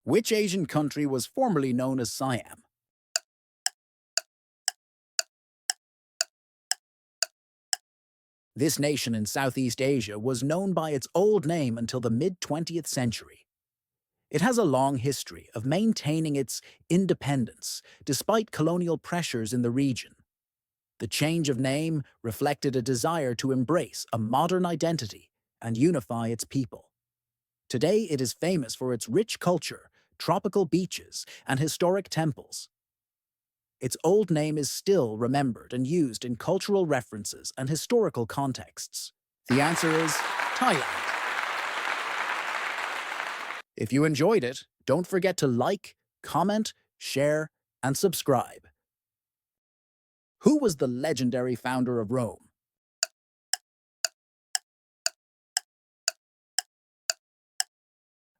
Which Asian country was formerly known as Siam? This nation in Southeast Asia was known by its old name until the mid-20th century. It has a long history of maintaining its independence despite colonial pressures in the region. The change of name reflected a desire to embrace a modern identity and unify its people. Today it is famous for its rich culture, tropical beaches, and historic temples. Its old name is still remembered and used in cultural references and historical contexts. The answer is Thailand. If you enjoyed it, don't forget to like, comment, share, and subscribe. Who was the legendary founder of Rome?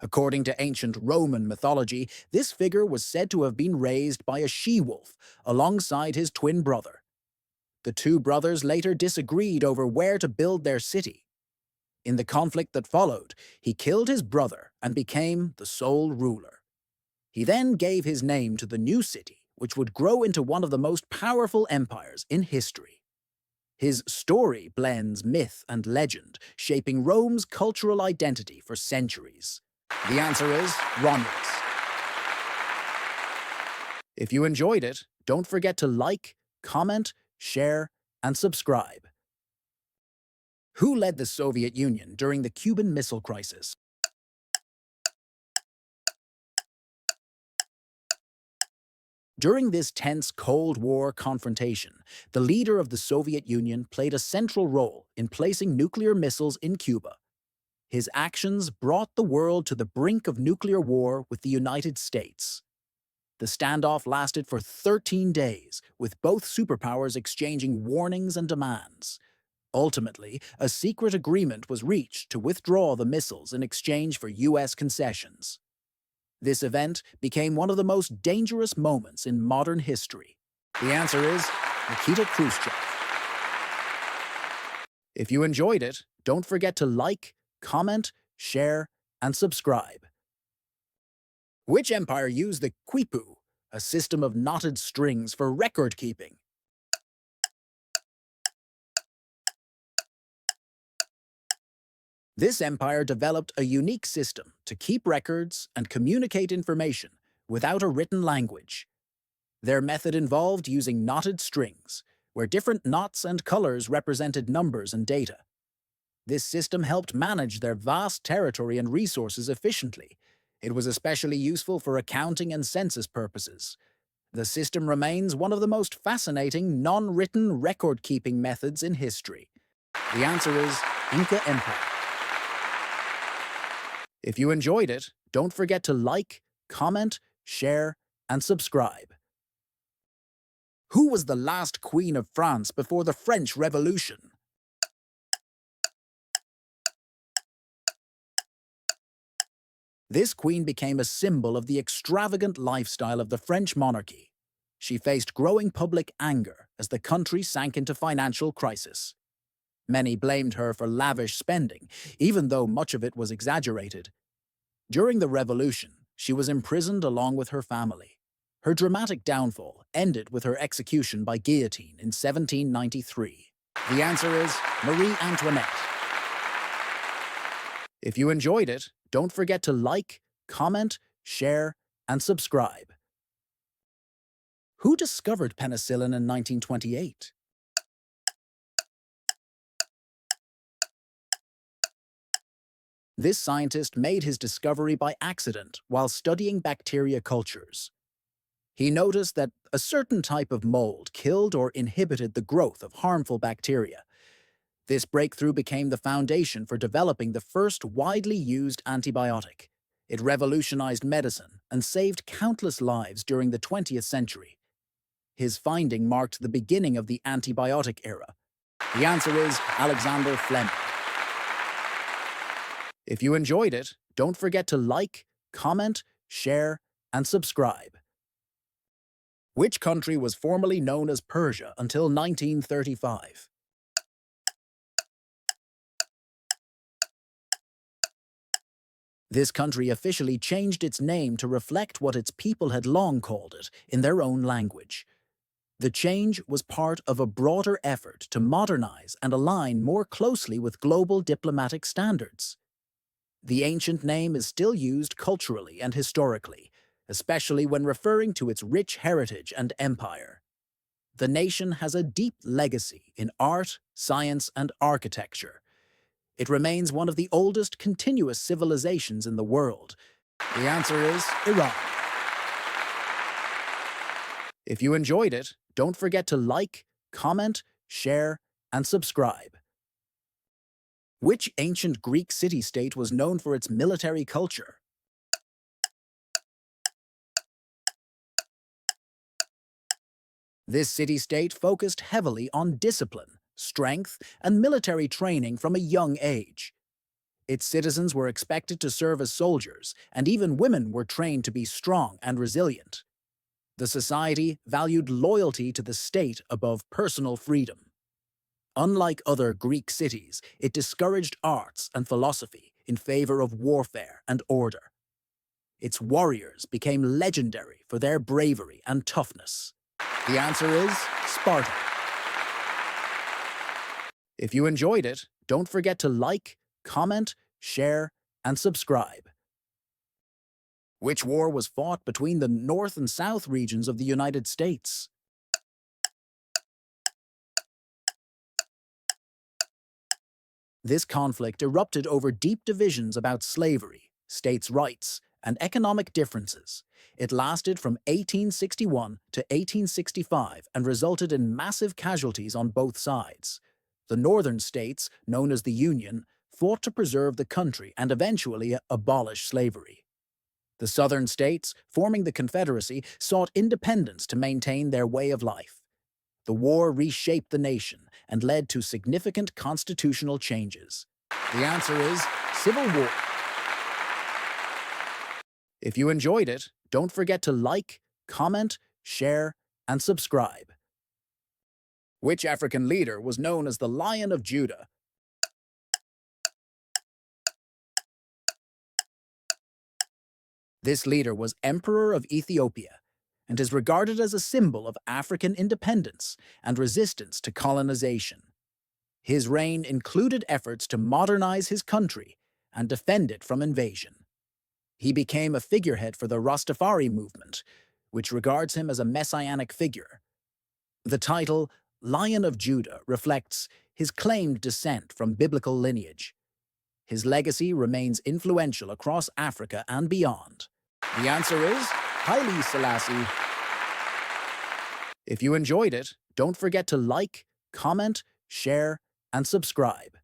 According to ancient Roman mythology, this figure was said to have been raised by a she-wolf alongside his twin brother. The two brothers later disagreed over where to build their city. In the conflict that followed, he killed his brother and became the sole ruler. He then gave his name to the new city, which would grow into one of the most powerful empires in history. His story blends myth and legend, shaping Rome's cultural identity for centuries. The answer is Romulus. If you enjoyed it, don't forget to like, comment, share, and subscribe. Who led the Soviet Union during the Cuban Missile Crisis? During this tense Cold War confrontation, the leader of the Soviet Union played a central role in placing nuclear missiles in Cuba. His actions brought the world to the brink of nuclear war with the United States. The standoff lasted for 13 days, with both superpowers exchanging warnings and demands. Ultimately, a secret agreement was reached to withdraw the missiles in exchange for U.S. concessions. This event became one of the most dangerous moments in modern history. The answer is Nikita Khrushchev. If you enjoyed it, don't forget to like, comment, share, and subscribe. Which empire used the quipu, a system of knotted strings for record keeping? This empire developed a unique system to keep records and communicate information without a written language. Their method involved using knotted strings, where different knots and colors represented numbers and data. This system helped manage their vast territory and resources efficiently. It was especially useful for accounting and census purposes. The system remains one of the most fascinating non-written record-keeping methods in history. The answer is Inca Empire. If you enjoyed it, don't forget to like, comment, share, and subscribe. Who was the last Queen of France before the French Revolution? This queen became a symbol of the extravagant lifestyle of the French monarchy. She faced growing public anger as the country sank into financial crisis. Many blamed her for lavish spending, even though much of it was exaggerated. During the Revolution, she was imprisoned along with her family. Her dramatic downfall ended with her execution by guillotine in 1793. The answer is Marie Antoinette. If you enjoyed it, don't forget to like, comment, share, and subscribe. Who discovered penicillin in 1928? This scientist made his discovery by accident while studying bacteria cultures. He noticed that a certain type of mold killed or inhibited the growth of harmful bacteria. This breakthrough became the foundation for developing the first widely used antibiotic. It revolutionized medicine and saved countless lives during the 20th century. His finding marked the beginning of the antibiotic era. The answer is Alexander Fleming. If you enjoyed it, don't forget to like, comment, share, and subscribe. Which country was formerly known as Persia until 1935? This country officially changed its name to reflect what its people had long called it in their own language. The change was part of a broader effort to modernize and align more closely with global diplomatic standards. The ancient name is still used culturally and historically, especially when referring to its rich heritage and empire. The nation has a deep legacy in art, science, and architecture. It remains one of the oldest continuous civilizations in the world. The answer is Iran. If you enjoyed it, don't forget to like, comment, share, and subscribe. Which ancient Greek city-state was known for its military culture? This city-state focused heavily on discipline, strength, and military training from a young age. Its citizens were expected to serve as soldiers, and even women were trained to be strong and resilient. The society valued loyalty to the state above personal freedom. Unlike other Greek cities, it discouraged arts and philosophy in favor of warfare and order. Its warriors became legendary for their bravery and toughness. The answer is Sparta. If you enjoyed it, don't forget to like, comment, share, and subscribe. Which war was fought between the North and South regions of the United States? This conflict erupted over deep divisions about slavery, states' rights, and economic differences. It lasted from 1861 to 1865 and resulted in massive casualties on both sides. The northern states, known as the Union, fought to preserve the country and eventually abolish slavery. The southern states, forming the Confederacy, sought independence to maintain their way of life. The war reshaped the nation and led to significant constitutional changes. The answer is Civil War. If you enjoyed it, don't forget to like, comment, share, and subscribe. Which African leader was known as the Lion of Judah? This leader was Emperor of Ethiopia and is regarded as a symbol of African independence and resistance to colonization. His reign included efforts to modernize his country and defend it from invasion. He became a figurehead for the Rastafari movement, which regards him as a messianic figure. The title, Lion of Judah, reflects his claimed descent from biblical lineage. His legacy remains influential across Africa and beyond. The answer is Haile Selassie. If you enjoyed it, don't forget to like, comment, share, and subscribe.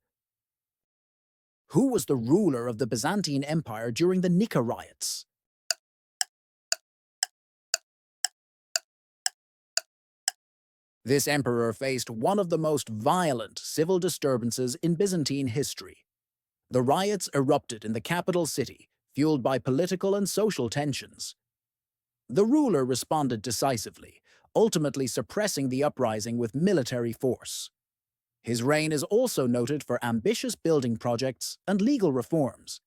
Who was the ruler of the Byzantine Empire during the Nika riots? This emperor faced one of the most violent civil disturbances in Byzantine history. The riots erupted in the capital city, fueled by political and social tensions. The ruler responded decisively, ultimately suppressing the uprising with military force. His reign is also noted for ambitious building projects and legal reforms.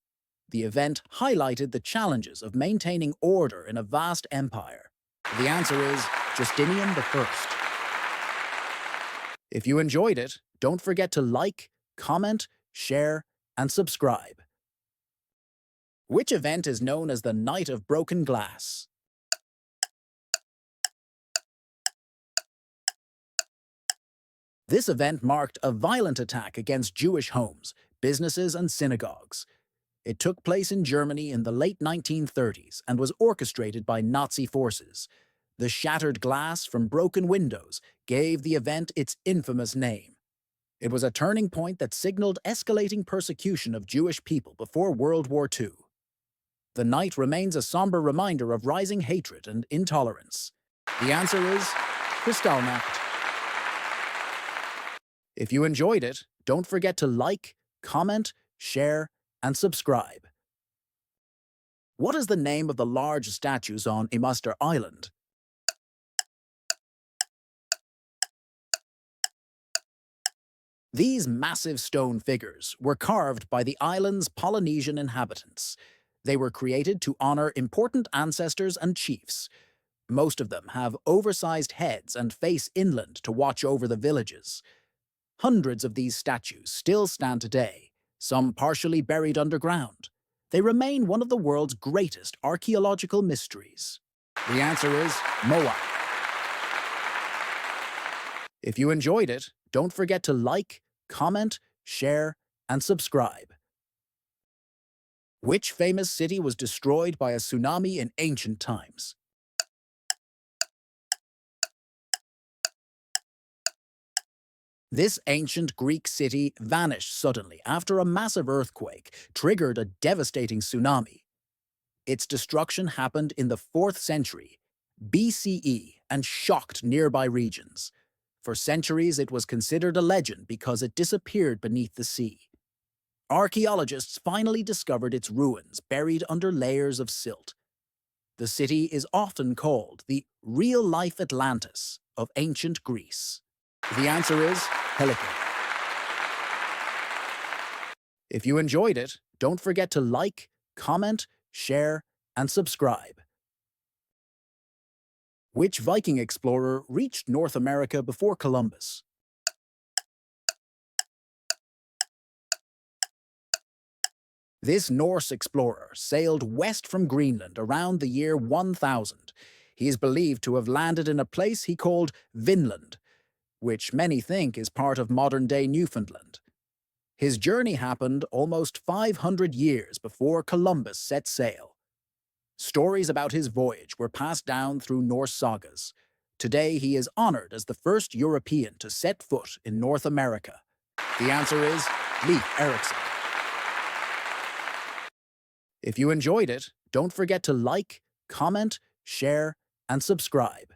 The event highlighted the challenges of maintaining order in a vast empire. The answer is Justinian I. If you enjoyed it, don't forget to like, comment, share, and subscribe. Which event is known as the Night of Broken Glass? This event marked a violent attack against Jewish homes, businesses, and synagogues. It took place in Germany in the late 1930s and was orchestrated by Nazi forces. The shattered glass from broken windows gave the event its infamous name. It was a turning point that signaled escalating persecution of Jewish people before World War II. The night remains a somber reminder of rising hatred and intolerance. The answer is Kristallnacht. If you enjoyed it, don't forget to like, comment, share, and subscribe. What is the name of the large statues on Imaster Island? These massive stone figures were carved by the island's Polynesian inhabitants. They were created to honor important ancestors and chiefs. Most of them have oversized heads and face inland to watch over the villages. Hundreds of these statues still stand today, some partially buried underground. They remain one of the world's greatest archaeological mysteries. The answer is Moai. If you enjoyed it, don't forget to like, comment, share, and subscribe. Which famous city was destroyed by a tsunami in ancient times? This ancient Greek city vanished suddenly after a massive earthquake triggered a devastating tsunami. Its destruction happened in the 4th century BCE and shocked nearby regions. For centuries, it was considered a legend because it disappeared beneath the sea. Archaeologists finally discovered its ruins buried under layers of silt. The city is often called the real-life Atlantis of ancient Greece. The answer is Helicon. If you enjoyed it, don't forget to like, comment, share, and subscribe. Which Viking explorer reached North America before Columbus? This Norse explorer sailed west from Greenland around the year 1000. He is believed to have landed in a place he called Vinland, which many think is part of modern-day Newfoundland. His journey happened almost 500 years before Columbus set sail. Stories about his voyage were passed down through Norse sagas. Today, he is honored as the first European to set foot in North America. The answer is Leif Erikson. If you enjoyed it, don't forget to like, comment, share, and subscribe.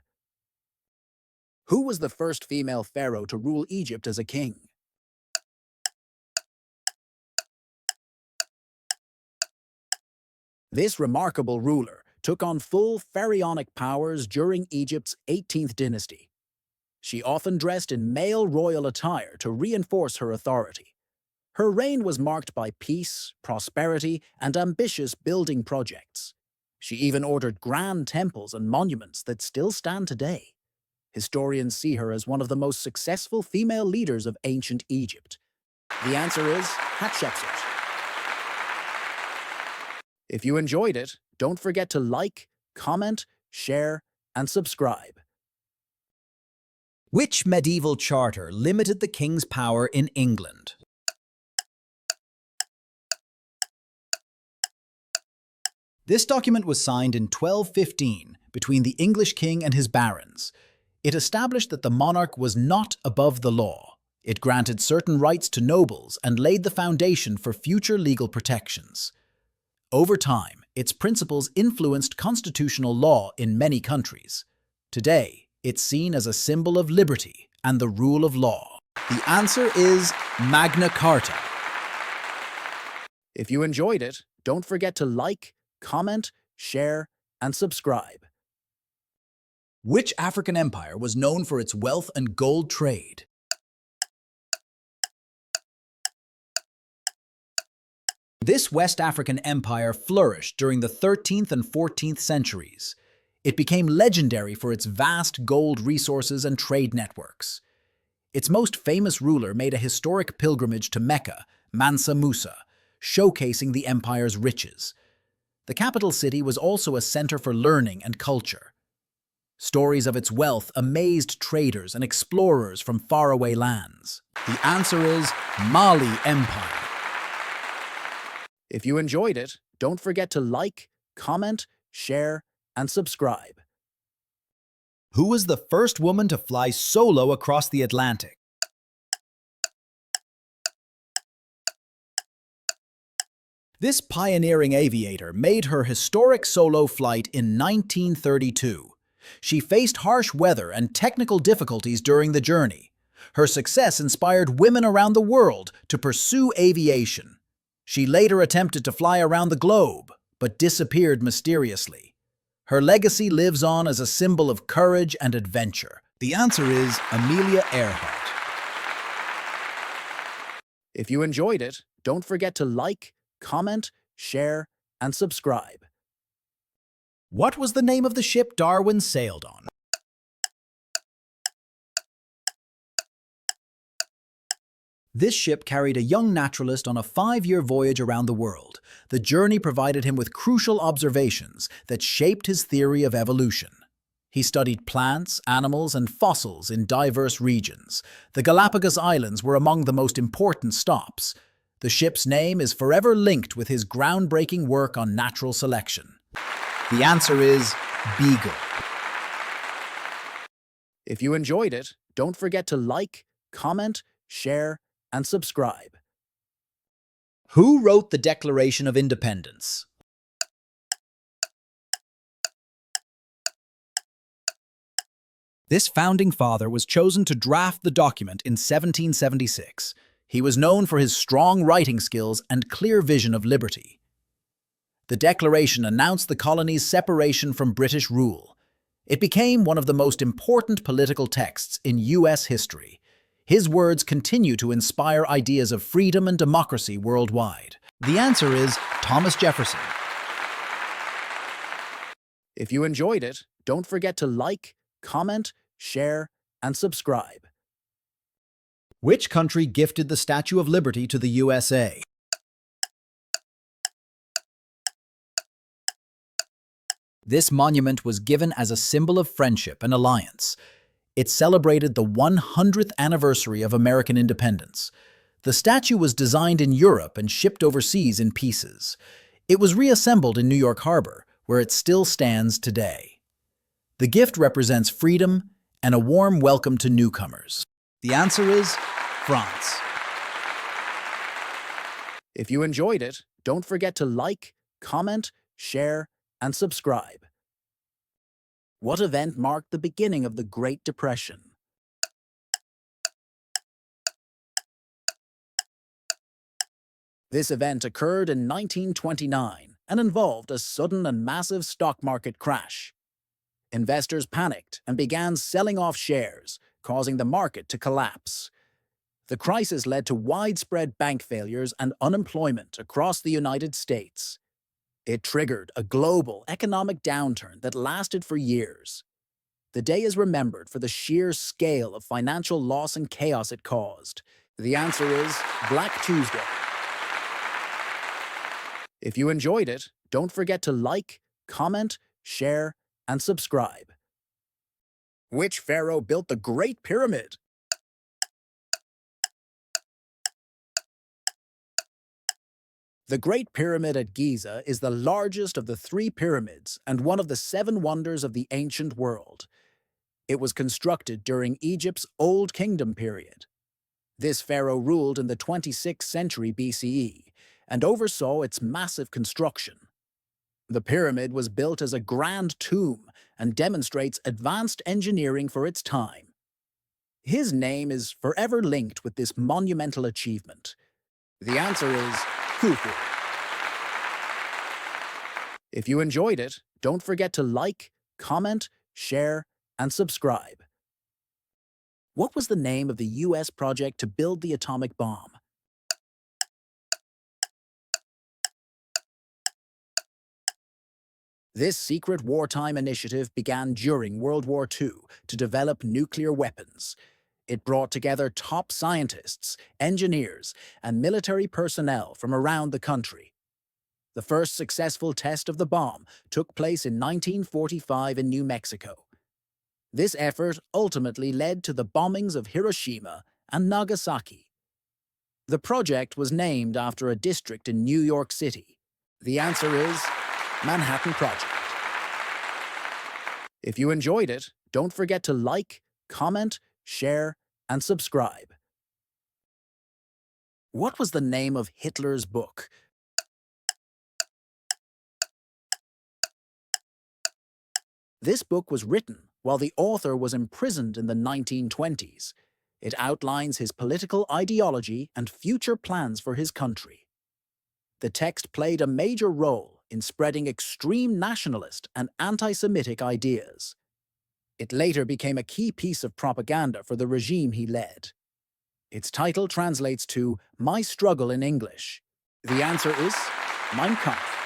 Who was the first female pharaoh to rule Egypt as a king? This remarkable ruler took on full pharaonic powers during Egypt's 18th dynasty. She often dressed in male royal attire to reinforce her authority. Her reign was marked by peace, prosperity, and ambitious building projects. She even ordered grand temples and monuments that still stand today. Historians see her as one of the most successful female leaders of ancient Egypt. The answer is Hatshepsut. If you enjoyed it, don't forget to like, comment, share, and subscribe. Which medieval charter limited the king's power in England? This document was signed in 1215 between the English king and his barons. It established that the monarch was not above the law. It granted certain rights to nobles and laid the foundation for future legal protections. Over time, its principles influenced constitutional law in many countries. Today, it's seen as a symbol of liberty and the rule of law. The answer is Magna Carta. If you enjoyed it, don't forget to like, comment, share, and subscribe. Which African empire was known for its wealth and gold trade? This West African empire flourished during the 13th and 14th centuries. It became legendary for its vast gold resources and trade networks. Its most famous ruler made a historic pilgrimage to Mecca, Mansa Musa, showcasing the empire's riches. The capital city was also a center for learning and culture. Stories of its wealth amazed traders and explorers from faraway lands. The answer is Mali Empire. If you enjoyed it, don't forget to like, comment, share, and subscribe. Who was the first woman to fly solo across the Atlantic? This pioneering aviator made her historic solo flight in 1932. She faced harsh weather and technical difficulties during the journey. Her success inspired women around the world to pursue aviation. She later attempted to fly around the globe, but disappeared mysteriously. Her legacy lives on as a symbol of courage and adventure. The answer is Amelia Earhart. If you enjoyed it, don't forget to like, comment, share, and subscribe. What was the name of the ship Darwin sailed on? This ship carried a young naturalist on a 5-year voyage around the world. The journey provided him with crucial observations that shaped his theory of evolution. He studied plants, animals, and fossils in diverse regions. The Galapagos Islands were among the most important stops. The ship's name is forever linked with his groundbreaking work on natural selection. The answer is Beagle. If you enjoyed it, don't forget to like, comment, share, and subscribe. Who wrote the Declaration of Independence? This founding father was chosen to draft the document in 1776. He was known for his strong writing skills and clear vision of liberty. The Declaration announced the colony's separation from British rule. It became one of the most important political texts in U.S. history. His words continue to inspire ideas of freedom and democracy worldwide. The answer is Thomas Jefferson. If you enjoyed it, don't forget to like, comment, share, and subscribe. Which country gifted the Statue of Liberty to the USA? This monument was given as a symbol of friendship and alliance. It celebrated the 100th anniversary of American independence. The statue was designed in Europe and shipped overseas in pieces. It was reassembled in New York Harbor, where it still stands today. The gift represents freedom and a warm welcome to newcomers. The answer is France. If you enjoyed it, don't forget to like, comment, share, and subscribe. What event marked the beginning of the Great Depression? This event occurred in 1929 and involved a sudden and massive stock market crash. Investors panicked and began selling off shares, causing the market to collapse. The crisis led to widespread bank failures and unemployment across the United States. It triggered a global economic downturn that lasted for years. The day is remembered for the sheer scale of financial loss and chaos it caused. The answer is Black Tuesday. If you enjoyed it, don't forget to like, comment, share, and subscribe. Which pharaoh built the Great Pyramid? The Great Pyramid at Giza is the largest of the 3 pyramids and one of the 7 wonders of the ancient world. It was constructed during Egypt's Old Kingdom period. This pharaoh ruled in the 26th century BCE and oversaw its massive construction. The pyramid was built as a grand tomb and demonstrates advanced engineering for its time. His name is forever linked with this monumental achievement. The answer is Khufu. If you enjoyed it, don't forget to like, comment, share, and subscribe. What was the name of the U.S. project to build the atomic bomb? This secret wartime initiative began during World War II to develop nuclear weapons. It brought together top scientists, engineers, and military personnel from around the country. The first successful test of the bomb took place in 1945 in New Mexico. This effort ultimately led to the bombings of Hiroshima and Nagasaki. The project was named after a district in New York City. The answer is Manhattan Project. If you enjoyed it, don't forget to like, comment, share, and subscribe. What was the name of Hitler's book? This book was written while the author was imprisoned in the 1920s. It outlines his political ideology and future plans for his country. The text played a major role in spreading extreme nationalist and anti-Semitic ideas. It later became a key piece of propaganda for the regime he led. Its title translates to My Struggle in English. The answer is Mein Kampf.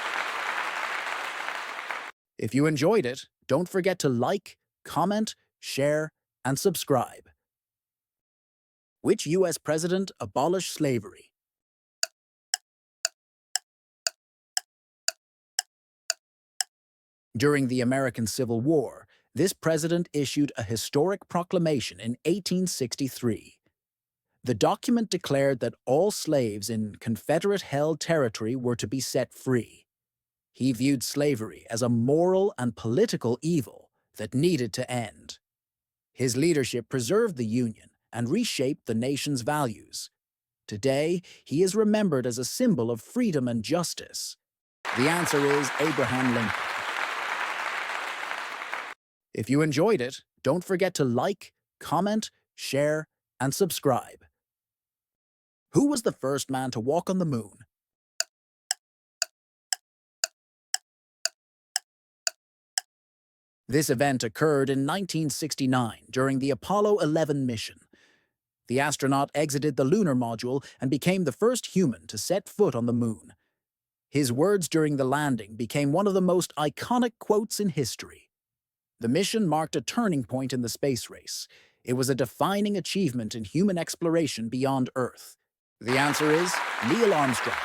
If you enjoyed it, don't forget to like, comment, share, and subscribe. Which U.S. president abolished slavery? During the American Civil War, this president issued a historic proclamation in 1863. The document declared that all slaves in Confederate-held territory were to be set free. He viewed slavery as a moral and political evil that needed to end. His leadership preserved the Union and reshaped the nation's values. Today, he is remembered as a symbol of freedom and justice. The answer is Abraham Lincoln. If you enjoyed it, don't forget to like, comment, share, and subscribe. Who was the first man to walk on the moon? This event occurred in 1969 during the Apollo 11 mission. The astronaut exited the lunar module and became the first human to set foot on the moon. His words during the landing became one of the most iconic quotes in history. The mission marked a turning point in the space race. It was a defining achievement in human exploration beyond Earth. The answer is Neil Armstrong.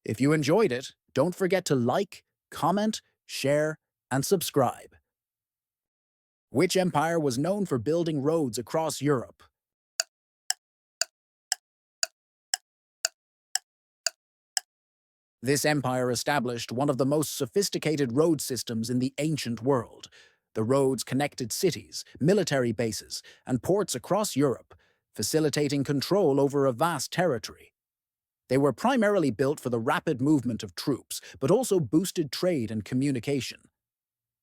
If you enjoyed it, don't forget to like, comment, share, and subscribe. Which empire was known for building roads across Europe? This empire established one of the most sophisticated road systems in the ancient world. The roads connected cities, military bases, and ports across Europe, facilitating control over a vast territory. They were primarily built for the rapid movement of troops, but also boosted trade and communication.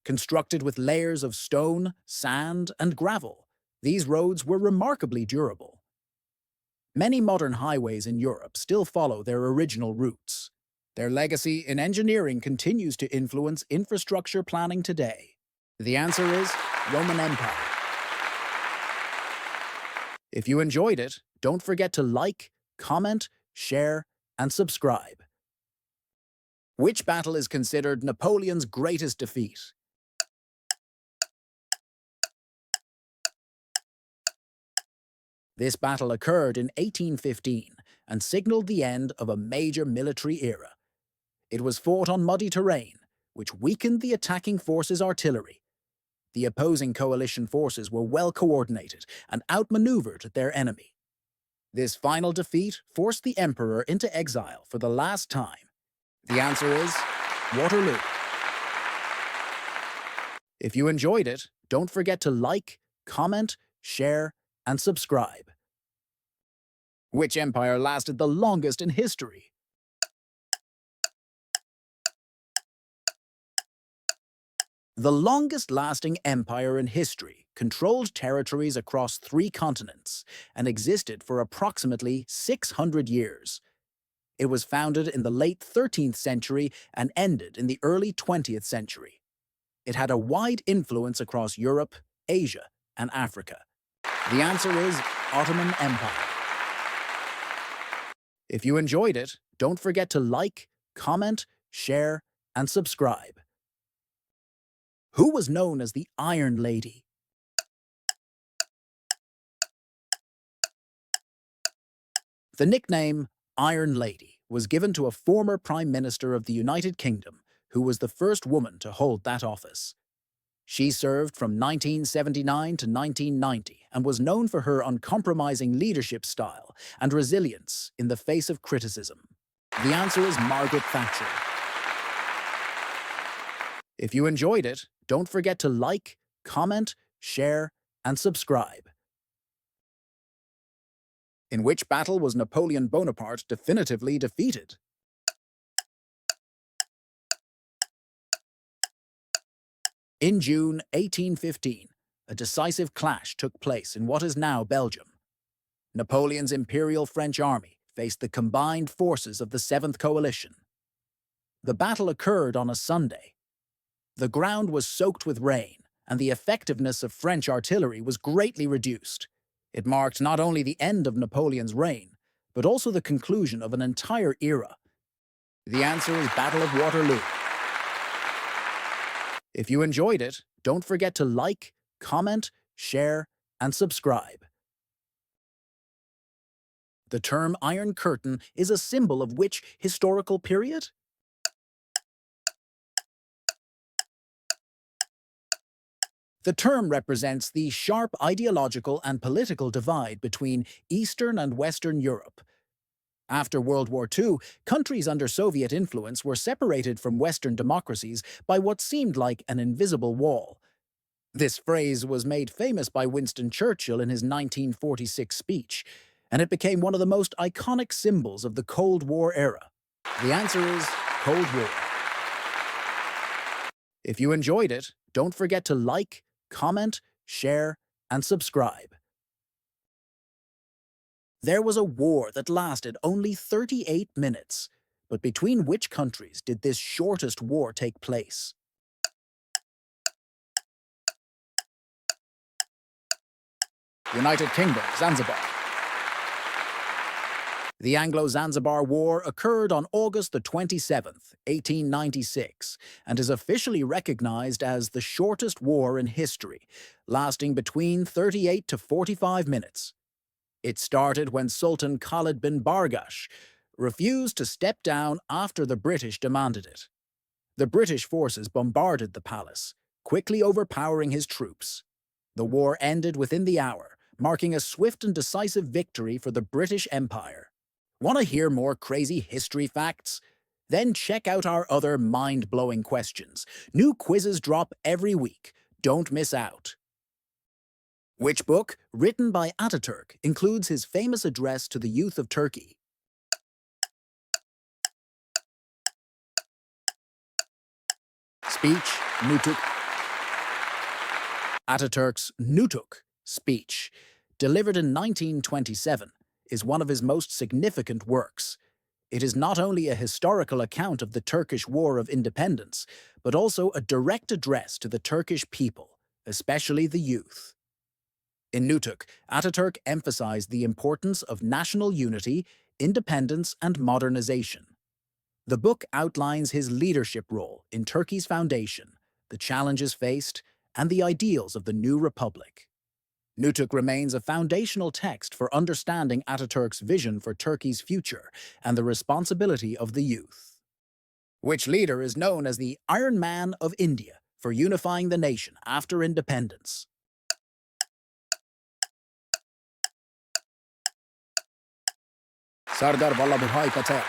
Constructed with layers of stone, sand, and gravel, these roads were remarkably durable. Many modern highways in Europe still follow their original routes. Their legacy in engineering continues to influence infrastructure planning today. The answer is Roman Empire. If you enjoyed it, don't forget to like, comment, share, and subscribe. Which battle is considered Napoleon's greatest defeat? This battle occurred in 1815 and signaled the end of a major military era. It was fought on muddy terrain, which weakened the attacking forces' artillery. The opposing coalition forces were well coordinated and outmaneuvered their enemy. This final defeat forced the emperor into exile for the last time. The answer is Waterloo. If you enjoyed it, don't forget to like, comment, share, and subscribe. Which empire lasted the longest in history? The longest-lasting empire in history controlled territories across 3 continents and existed for approximately 600 years. It was founded in the late 13th century and ended in the early 20th century. It had a wide influence across Europe, Asia, and Africa. The answer is Ottoman Empire. If you enjoyed it, don't forget to like, comment, share, and subscribe. Who was known as the Iron Lady? The nickname Iron Lady was given to a former Prime Minister of the United Kingdom who was the first woman to hold that office. She served from 1979 to 1990 and was known for her uncompromising leadership style and resilience in the face of criticism. The answer is Margaret Thatcher. If you enjoyed it, don't forget to like, comment, share, and subscribe. In which battle was Napoleon Bonaparte definitively defeated? In June 1815, a decisive clash took place in what is now Belgium. Napoleon's Imperial French army faced the combined forces of the Seventh Coalition. The battle occurred on a Sunday. The ground was soaked with rain, and the effectiveness of French artillery was greatly reduced. It marked not only the end of Napoleon's reign, but also the conclusion of an entire era. The answer is Battle of Waterloo. If you enjoyed it, don't forget to like, comment, share, and subscribe. The term Iron Curtain is a symbol of which historical period? The term represents the sharp ideological and political divide between Eastern and Western Europe. After World War II, countries under Soviet influence were separated from Western democracies by what seemed like an invisible wall. This phrase was made famous by Winston Churchill in his 1946 speech, and it became one of the most iconic symbols of the Cold War era. The answer is Cold War. If you enjoyed it, don't forget to like, comment, share, and subscribe. There was a war that lasted only 38 minutes. But between which countries did this shortest war take place? United Kingdom, Zanzibar. The Anglo-Zanzibar War occurred on August the 27th, 1896, and is officially recognized as the shortest war in history, lasting between 38 to 45 minutes. It started when Sultan Khalid bin Bargash refused to step down after the British demanded it. The British forces bombarded the palace, quickly overpowering his troops. The war ended within the hour, marking a swift and decisive victory for the British Empire. Want to hear more crazy history facts? Then check out our other mind-blowing questions. New quizzes drop every week. Don't miss out. Which book, written by Ataturk, includes his famous address to the youth of Turkey? Speech, Nutuk. Ataturk's Nutuk speech, delivered in 1927, is one of his most significant works. It is not only a historical account of the Turkish War of Independence, but also a direct address to the Turkish people, especially the youth. In Nutuk, Ataturk emphasized the importance of national unity, independence, and modernization. The book outlines his leadership role in Turkey's foundation, the challenges faced, and the ideals of the new republic. Nutuk remains a foundational text for understanding Ataturk's vision for Turkey's future and the responsibility of the youth. Which leader is known as the Iron Man of India for unifying the nation after independence? Sardar Vallabhbhai Patel.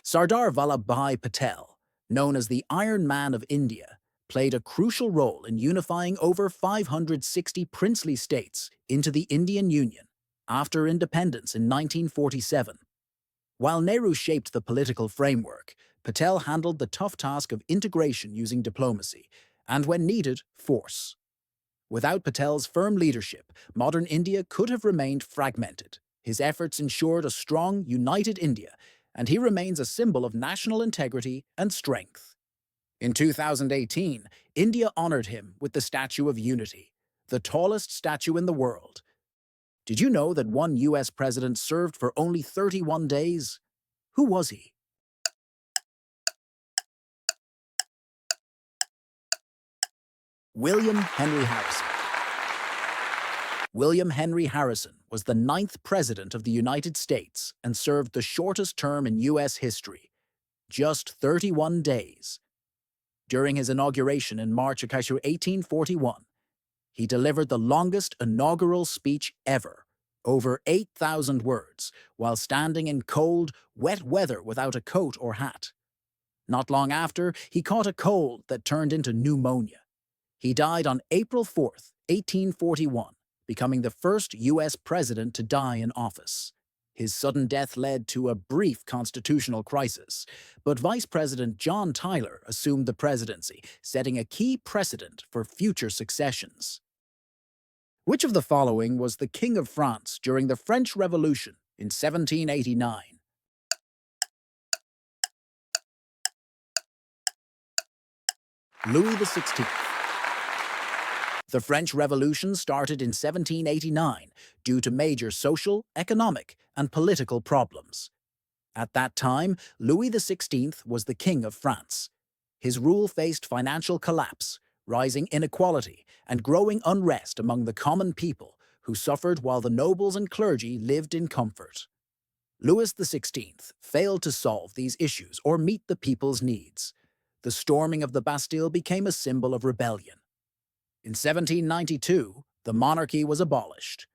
Sardar Vallabhbhai Patel, known as the Iron Man of India, played a crucial role in unifying over 560 princely states into the Indian Union after independence in 1947. While Nehru shaped the political framework, Patel handled the tough task of integration using diplomacy and, when needed, force. Without Patel's firm leadership, modern India could have remained fragmented. His efforts ensured a strong, united India, and he remains a symbol of national integrity and strength. In 2018, India honored him with the Statue of Unity, the tallest statue in the world. Did you know that one US president served for only 31 days? Who was he? William Henry Harrison. William Henry Harrison was the 9th President of the United States and served the shortest term in US history, just 31 days. During his inauguration in March of 1841, he delivered the longest inaugural speech ever, over 8,000 words, while standing in cold, wet weather without a coat or hat. Not long after, he caught a cold that turned into pneumonia. He died on April 4th, 1841, becoming the first U.S. president to die in office. His sudden death led to a brief constitutional crisis, but Vice President John Tyler assumed the presidency, setting a key precedent for future successions. Which of the following was the King of France during the French Revolution in 1789? Louis XVI. The French Revolution started in 1789 due to major social, economic, and political problems. At that time, Louis XVI was the King of France. His rule faced financial collapse, rising inequality, and growing unrest among the common people who suffered while the nobles and clergy lived in comfort. Louis XVI failed to solve these issues or meet the people's needs. The storming of the Bastille became a symbol of rebellion. In 1792, the monarchy was abolished.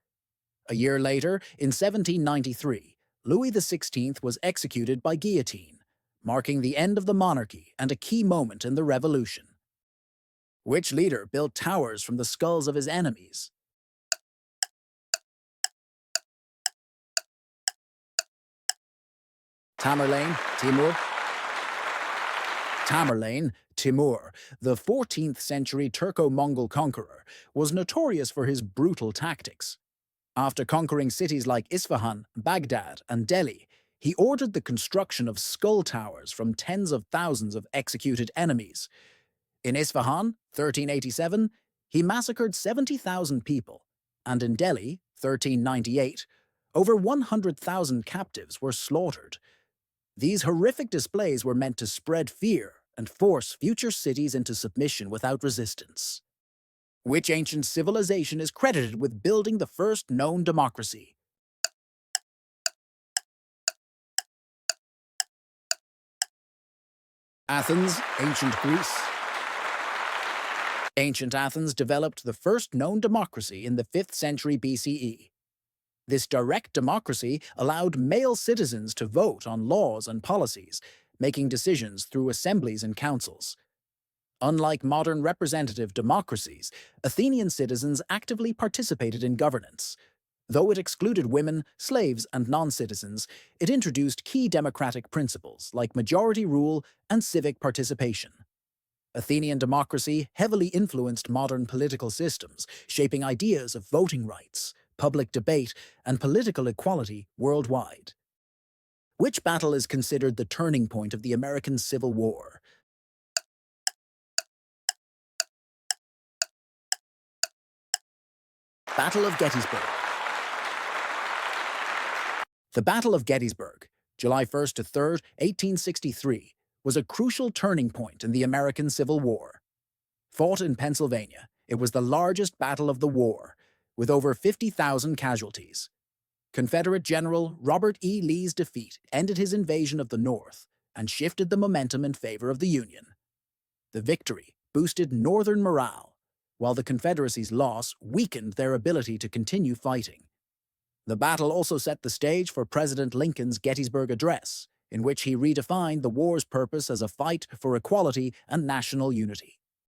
A year later, in 1793, Louis XVI was executed by guillotine, marking the end of the monarchy and a key moment in the revolution. Which leader built towers from the skulls of his enemies? Tamerlane, Timur. Tamerlane, Timur, the 14th century Turco-Mongol conqueror, was notorious for his brutal tactics. After conquering cities like Isfahan, Baghdad, and Delhi, he ordered the construction of skull towers from tens of thousands of executed enemies. In Isfahan, 1387, he massacred 70,000 people, and in Delhi, 1398, over 100,000 captives were slaughtered. These horrific displays were meant to spread fear and force future cities into submission without resistance. Which ancient civilization is credited with building the first known democracy? Athens, ancient Greece. Ancient Athens developed the first known democracy in the 5th century BCE. This direct democracy allowed male citizens to vote on laws and policies, making decisions through assemblies and councils. Unlike modern representative democracies, Athenian citizens actively participated in governance. Though it excluded women, slaves, and non-citizens, it introduced key democratic principles like majority rule and civic participation. Athenian democracy heavily influenced modern political systems, shaping ideas of voting rights, public debate, and political equality worldwide. Which battle is considered the turning point of the American Civil War? Battle of Gettysburg. The Battle of Gettysburg, July 1st to 3rd, 1863, was a crucial turning point in the American Civil War. Fought in Pennsylvania, it was the largest battle of the war, with over 50,000 casualties. Confederate General Robert E. Lee's defeat ended his invasion of the North and shifted the momentum in favor of the Union. The victory boosted Northern morale, while the Confederacy's loss weakened their ability to continue fighting. The battle also set the stage for President Lincoln's Gettysburg Address, in which he redefined the war's purpose as a fight for equality and national unity.